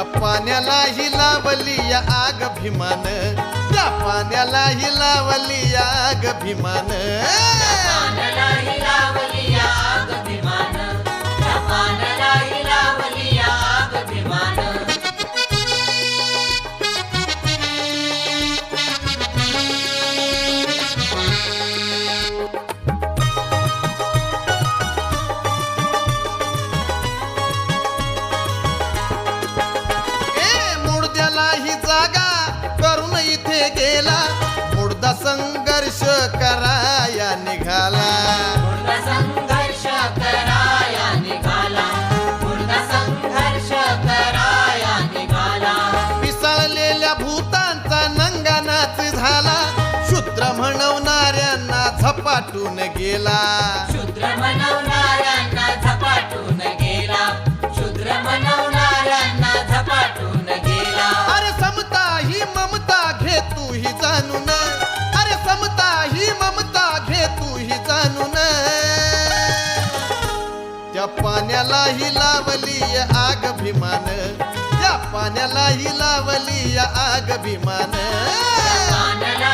त्या पाण्यालाही लावली या आग भीमान, त्या पाण्यालाही लावली या आग भीमान, पाण्यालाही लावली आग भीमान, त्या पाण्यालाही लावली आग भीमान. मुडद्यालाही जागा करून इथे गेला, मुडदा संघर्ष कराया निघाला. मुर्दा संघर्ष कराया निघाला, मुर्दा संघर्ष कराया निघाला. पिसाळलेल्या भूतांचा नंगानाच झाला, शूद्र म्हणवणाऱ्यांना झपाटून गेला. शूद्र म्हणवणाऱ्यांना झपाटून गेला, शूद्र म्हणवणाऱ्यांना झपाटून गेला. अरे समता ही ममता घे तू ही जाणून, अरे समता ही ममता घे तू ही जाणून, त्या पाण्यालाही लावली आग भीमान, त्या पाण्यालाही लावली आग भीमान. पाण्याला